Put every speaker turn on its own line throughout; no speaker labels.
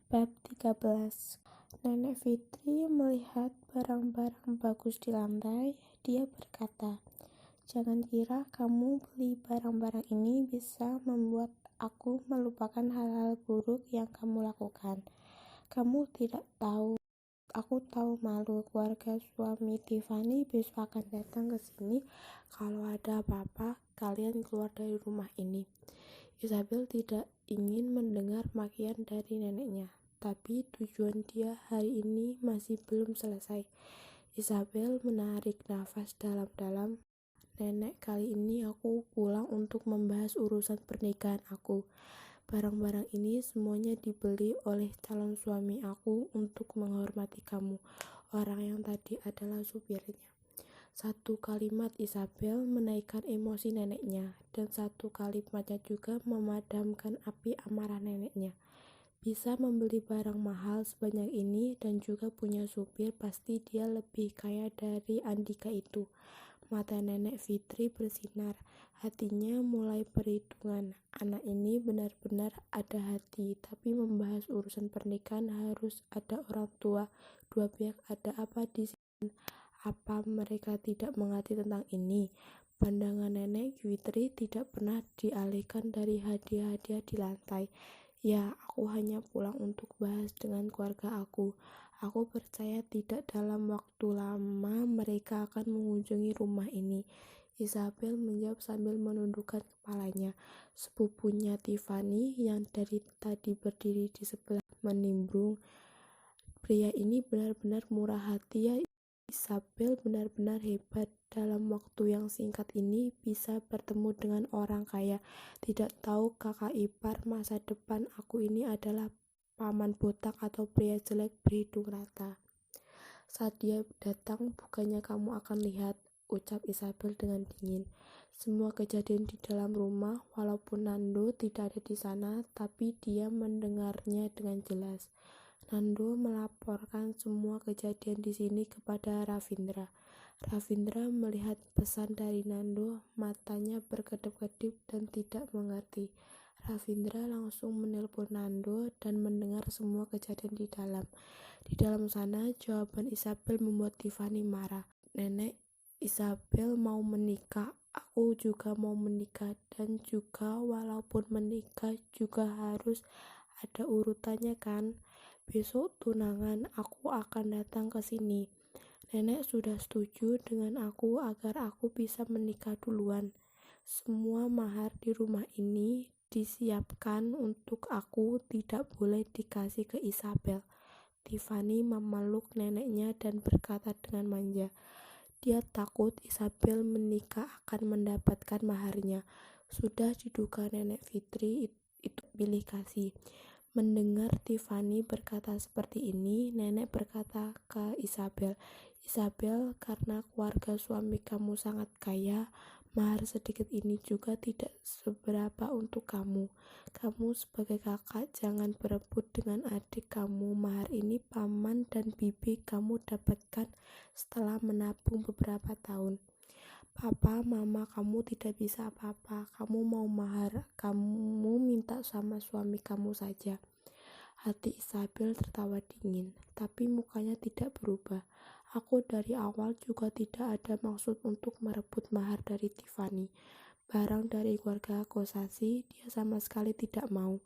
Bab 13. Nenek Fitri melihat barang-barang bagus di lantai. Dia berkata, "Jangan kira kamu beli barang-barang ini bisa membuat aku melupakan hal-hal buruk yang kamu lakukan. Kamu tidak tahu, aku tahu malu keluarga suami Tiffany besok akan datang ke sini. Kalau ada apa-apa, kalian keluar dari rumah ini." Isabel tidak ingin mendengar makian dari neneknya, tapi tujuan dia hari ini masih belum selesai. Isabel menarik nafas dalam-dalam. "Nenek, kali ini aku pulang untuk membahas urusan pernikahan aku. Barang-barang ini semuanya dibeli oleh calon suami aku untuk menghormati kamu, orang yang tadi adalah supirnya." Satu kalimat Isabel menaikkan emosi neneknya, dan satu kalimatnya juga memadamkan api amarah neneknya. Bisa membeli barang mahal sebanyak ini dan juga punya supir, pasti dia lebih kaya dari Andika itu. Mata nenek Fitri bersinar, hatinya mulai perhitungan. Anak ini benar-benar ada hati, tapi membahas urusan pernikahan harus ada orang tua. Dua pihak ada apa di sini? Apa mereka tidak mengerti tentang ini? Pandangan nenek Fitri tidak pernah dialihkan dari hadiah-hadiah di lantai. "Ya, aku hanya pulang untuk bahas dengan keluarga aku. Aku percaya tidak dalam waktu lama mereka akan mengunjungi rumah ini." Isabel menjawab sambil menundukkan kepalanya. Sepupunya Tiffany yang dari tadi berdiri di sebelah menimbrung, "Pria ini benar-benar murah hati ya. Isabel benar-benar hebat, dalam waktu yang singkat ini bisa bertemu dengan orang kaya. Tidak tahu kakak ipar masa depan aku ini adalah paman botak atau pria jelek berhidung rata. Saat dia datang, bukannya kamu akan lihat," ucap Isabel dengan dingin. Semua kejadian di dalam rumah, walaupun Nando tidak ada di sana, tapi dia mendengarnya dengan jelas. Nando melaporkan semua kejadian di sini kepada Ravindra. Ravindra melihat pesan dari Nando, matanya berkedip-kedip dan tidak mengerti. Ravindra langsung menelpon Nando dan mendengar semua kejadian di dalam. Di dalam sana, jawaban Isabel membuat Tiffany marah. "Nenek, Isabel mau menikah, aku juga mau menikah, dan juga walaupun menikah juga harus ada urutannya kan? Besok tunangan, aku akan datang ke sini. Nenek sudah setuju dengan aku agar aku bisa menikah duluan. Semua mahar di rumah ini disiapkan untuk aku, tidak boleh dikasih ke Isabel." Tiffany memeluk neneknya dan berkata dengan manja. Dia takut Isabel menikah akan mendapatkan maharnya. Sudah diduga nenek Fitri itu pilih kasih. Mendengar Tiffany berkata seperti ini, nenek berkata ke Isabel, "Isabel, karena keluarga suami kamu sangat kaya, mahar sedikit ini juga tidak seberapa untuk kamu. Kamu sebagai kakak jangan berebut dengan adik kamu. Mahar ini paman dan bibi kamu dapatkan setelah menabung beberapa tahun. Papa, mama kamu tidak bisa apa-apa. Kamu mau mahar, kamu minta sama suami kamu saja." Hati Isabel tertawa dingin, tapi mukanya tidak berubah. "Aku dari awal juga tidak ada maksud untuk merebut mahar dari Tiffany. Barang dari keluarga Kosasi, dia sama sekali tidak mau."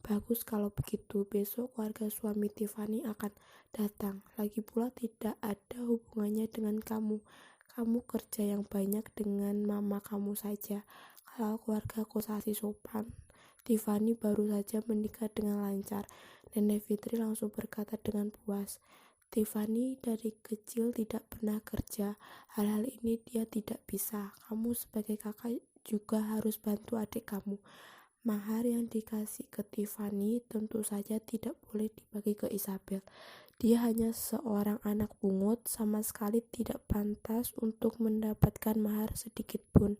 "Bagus kalau begitu, besok keluarga suami Tiffany akan datang. Lagi pula tidak ada hubungannya dengan kamu. Kamu kerja yang banyak dengan mama kamu saja. Kalau keluarga Kosasi sopan, Tiffany baru saja menikah dengan lancar." Nenek Fitri langsung berkata dengan puas, "Tiffany dari kecil tidak pernah kerja. Hal-hal ini dia tidak bisa. Kamu sebagai kakak juga harus bantu adik kamu. Mahar yang dikasih ke Tiffany tentu saja tidak boleh dibagi ke Isabel. Dia hanya seorang anak pungut, sama sekali tidak pantas untuk mendapatkan mahar sedikit pun.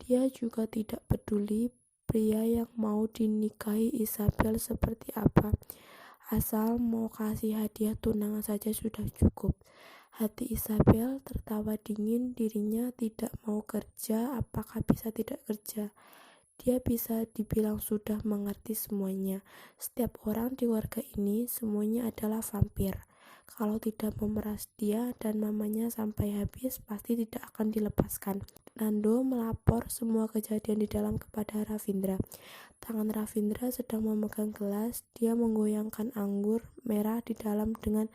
Dia juga tidak peduli pria yang mau dinikahi Isabel seperti apa. Asal mau kasih hadiah tunangan saja sudah cukup." Hati Isabel tertawa dingin, dirinya tidak mau kerja, apakah bisa tidak kerja? Dia bisa dibilang sudah mengerti semuanya. Setiap orang di keluarga ini semuanya adalah vampir. Kalau tidak memeras dia dan mamanya sampai habis, pasti tidak akan dilepaskan. Nando melapor semua kejadian di dalam kepada Ravindra. Tangan Ravindra sedang memegang gelas. Dia menggoyangkan anggur merah di dalam dengan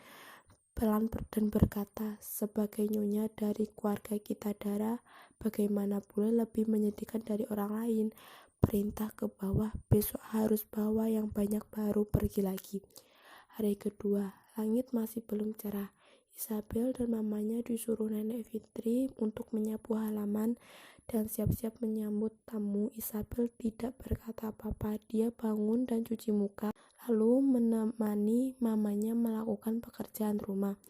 pelan dan berkata, sebagai nyonya dari keluarga kita darah, bagaimana boleh lebih menyedihkan dari orang lain? Perintah ke bawah, besok harus bawa yang banyak baru pergi lagi. Hari kedua, langit masih belum cerah. Isabel dan mamanya disuruh Nenek Fitri untuk menyapu halaman dan siap-siap menyambut tamu. Isabel tidak berkata apa-apa. Dia bangun dan cuci muka, lalu menemani mamanya melakukan pekerjaan rumah.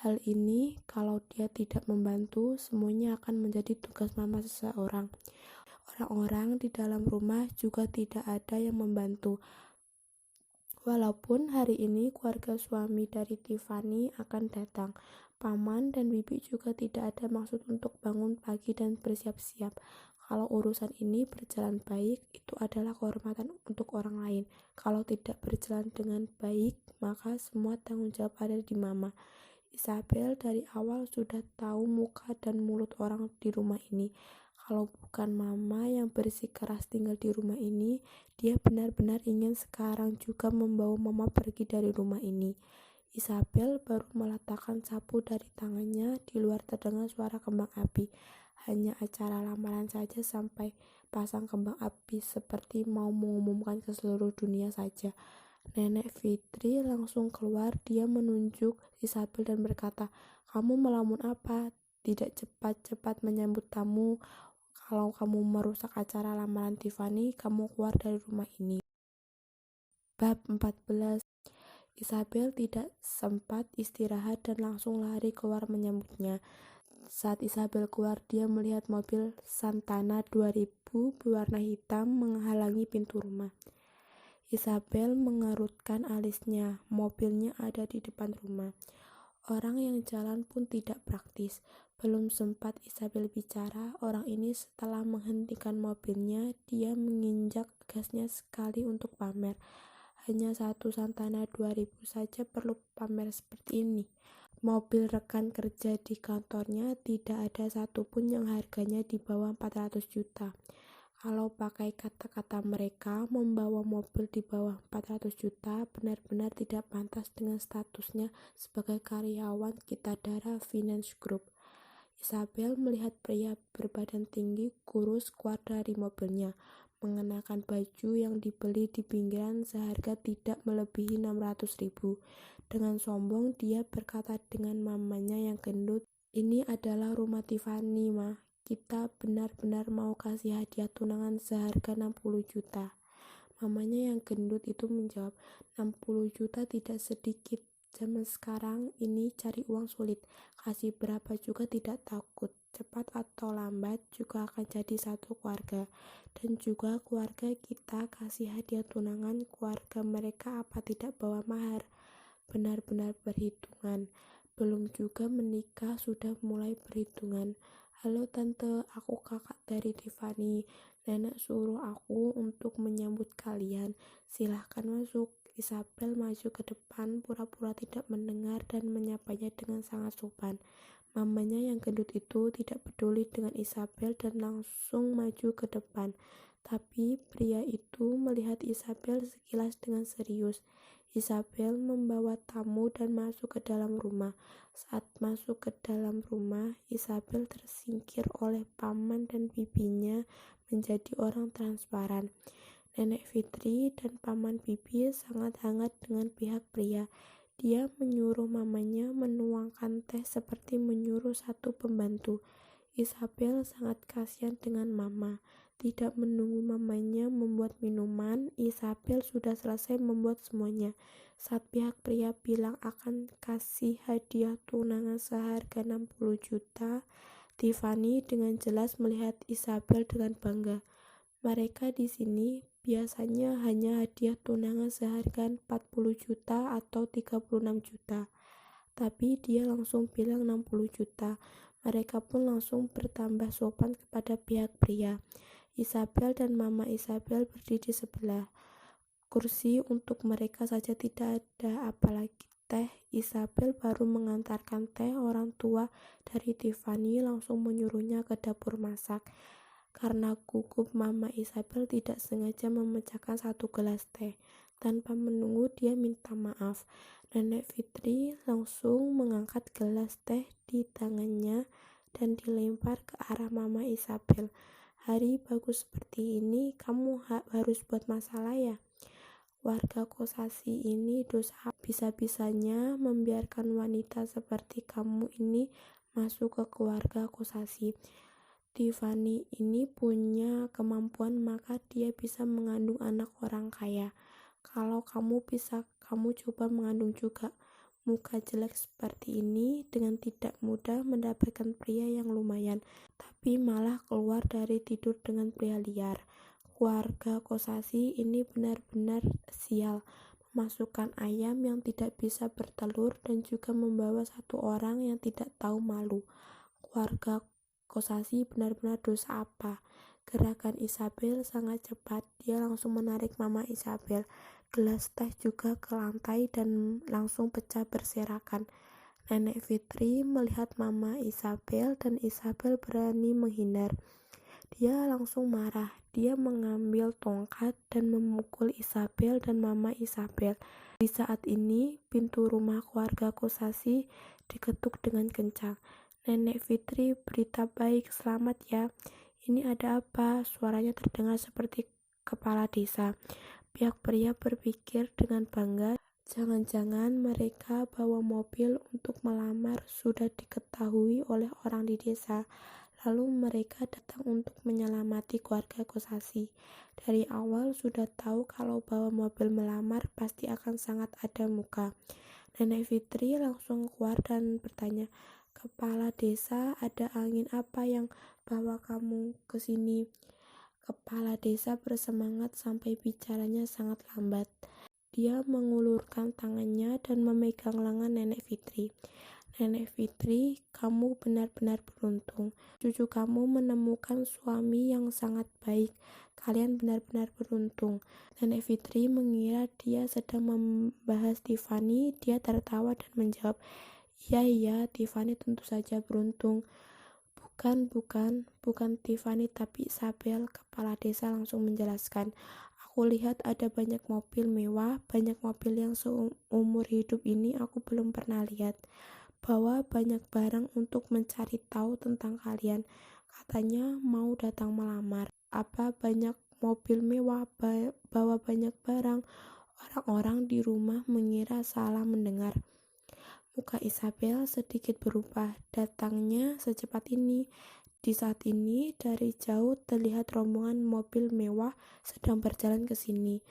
Hal ini, kalau dia tidak membantu, semuanya akan menjadi tugas mama seseorang. Orang-orang di dalam rumah juga tidak ada yang membantu. Walaupun hari ini keluarga suami dari Tiffany akan datang, paman dan bibi juga tidak ada maksud untuk bangun pagi dan bersiap-siap. Kalau urusan ini berjalan baik, itu adalah kehormatan untuk orang lain. Kalau tidak berjalan dengan baik, maka semua tanggung jawab ada di mama. Isabel dari awal sudah tahu muka dan mulut orang di rumah ini. Kalau bukan mama yang bersikeras tinggal di rumah ini, dia benar-benar ingin sekarang juga membawa mama pergi dari rumah ini. Isabel baru meletakkan sapu dari tangannya, di luar terdengar suara kembang api. Hanya acara lamaran saja sampai pasang kembang api seperti mau mengumumkan ke seluruh dunia saja. Nenek Fitri langsung keluar. Dia menunjuk Isabel dan berkata, "Kamu melamun apa? Tidak cepat-cepat menyambut tamu. Kalau kamu merusak acara lamaran Tiffany, kamu keluar dari rumah ini." Bab 14. Isabel tidak sempat istirahat dan langsung lari keluar menyambutnya. Saat Isabel keluar, dia melihat mobil Santana 2000 berwarna hitam menghalangi pintu rumah. Isabel mengerutkan alisnya. Mobilnya ada di depan rumah. Orang yang jalan pun tidak praktis. Belum sempat Isabel bicara, orang ini setelah menghentikan mobilnya, dia menginjak gasnya sekali untuk pamer. Hanya satu Santana 2000 saja perlu pamer seperti ini. Mobil rekan kerja di kantornya tidak ada satupun yang harganya di bawah 400 juta. Kalau pakai kata-kata mereka, membawa mobil di bawah 400 juta benar-benar tidak pantas dengan statusnya sebagai karyawan Kita Darah Finance Group. Isabel melihat pria berbadan tinggi kurus keluar dari mobilnya, mengenakan baju yang dibeli di pinggiran seharga tidak melebihi 600.000. Dengan sombong dia berkata dengan mamanya yang gendut, "Ini adalah rumah Tiffany, Ma. Kita benar-benar mau kasih hadiah tunangan seharga 60 juta. Mamanya yang gendut itu menjawab, 60 juta tidak sedikit. Zaman sekarang ini cari uang sulit. Kasih berapa juga tidak takut. Cepat atau lambat juga akan jadi satu keluarga. Dan juga keluarga kita kasih hadiah tunangan keluarga mereka apa tidak bawa mahar. Benar-benar perhitungan. Belum juga menikah sudah mulai perhitungan. Halo tante, aku kakak dari Tiffany. Nenek suruh aku untuk menyambut kalian. Silahkan masuk." Isabel maju ke depan, pura-pura tidak mendengar dan menyapanya dengan sangat sopan. Mamanya yang gendut itu tidak peduli dengan Isabel dan langsung maju ke depan. Tapi pria itu melihat Isabel sekilas dengan serius. Isabel membawa tamu dan masuk ke dalam rumah. Saat masuk ke dalam rumah, Isabel tersingkir oleh paman dan bibinya menjadi orang transparan. Nenek Fitri dan paman bibi sangat hangat dengan pihak pria. Dia menyuruh mamanya menuangkan teh seperti menyuruh satu pembantu. Isabel sangat kasihan dengan mama. Tidak menunggu mamanya membuat minuman, Isabel sudah selesai membuat semuanya. Saat pihak pria bilang akan kasih hadiah tunangan seharga 60 juta, Tiffany dengan jelas melihat Isabel dengan bangga. Mereka di sini biasanya hanya hadiah tunangan seharga 40 juta atau 36 juta. Tapi dia langsung bilang 60 juta. Mereka pun langsung bertambah sopan kepada pihak pria. Isabel dan Mama Isabel berdiri sebelah kursi untuk mereka saja, tidak ada apalagi teh. Isabel baru mengantarkan teh. Orang tua dari Tiffany langsung menyuruhnya ke dapur masak. Karena gugup, Mama Isabel tidak sengaja memecahkan satu gelas teh. Tanpa menunggu, dia minta maaf. Nenek Fitri langsung mengangkat gelas teh di tangannya dan dilempar ke arah Mama Isabel. Hari bagus seperti ini, kamu harus buat masalah ya? Warga Kosasi ini dosa, bisa-bisanya membiarkan wanita seperti kamu ini masuk ke keluarga Kosasi. Tiffany ini punya kemampuan, maka dia bisa mengandung anak orang kaya. Kalau kamu bisa, kamu coba mengandung juga. Muka jelek seperti ini dengan tidak mudah mendapatkan pria yang lumayan, tapi malah keluar dari tidur dengan pria liar. Keluarga Kosasi ini benar-benar sial, memasukkan ayam yang tidak bisa bertelur dan juga membawa satu orang yang tidak tahu malu. Keluarga Kosasi benar-benar dosa apa? Gerakan Isabel sangat cepat, dia langsung menarik Mama Isabel. Gelas teh juga ke lantai dan langsung pecah berserakan. Nenek Fitri melihat Mama Isabel dan Isabel berani menghindar. Dia langsung marah. Dia mengambil tongkat dan memukul Isabel dan Mama Isabel. Di saat ini, pintu rumah keluarga Kosasi diketuk dengan kencang. Nenek Fitri, berita baik, selamat ya. Ini ada apa? Suaranya terdengar seperti kepala desa. Pihak pria berpikir dengan bangga. Jangan-jangan mereka bawa mobil untuk melamar sudah diketahui oleh orang di desa. Lalu mereka datang untuk menyelamati keluarga Kosasi. Dari awal sudah tahu kalau bawa mobil melamar pasti akan sangat ada muka. Nenek Fitri langsung keluar dan bertanya, "Kepala desa, ada angin apa yang bawa kamu ke sini?" Kepala desa bersemangat sampai bicaranya sangat lambat. Dia mengulurkan tangannya dan memegang lengan Nenek Fitri. Nenek Fitri, kamu benar-benar beruntung. Cucu kamu menemukan suami yang sangat baik. Kalian benar-benar beruntung. Nenek Fitri mengira dia sedang membahas Tiffany. Dia tertawa dan menjawab, Iya, Tiffany tentu saja beruntung. Bukan Tiffany tapi Isabel. Kepala desa langsung menjelaskan. Aku lihat ada banyak mobil mewah, banyak mobil yang seumur hidup ini aku belum pernah lihat. Bawa banyak barang untuk mencari tahu tentang kalian. Katanya mau datang melamar. Apa banyak mobil mewah, bawa banyak barang? Orang-orang di rumah mengira salah mendengar. Muka Isabel sedikit berubah. Datangnya secepat ini. Di saat ini, dari jauh terlihat rombongan mobil mewah sedang berjalan ke sini.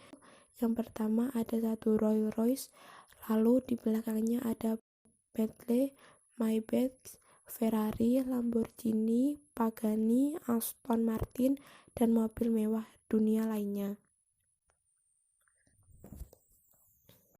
Yang pertama ada satu Rolls Royce, lalu di belakangnya ada Bentley, Maybach, Ferrari, Lamborghini, Pagani, Aston Martin, dan mobil mewah dunia lainnya.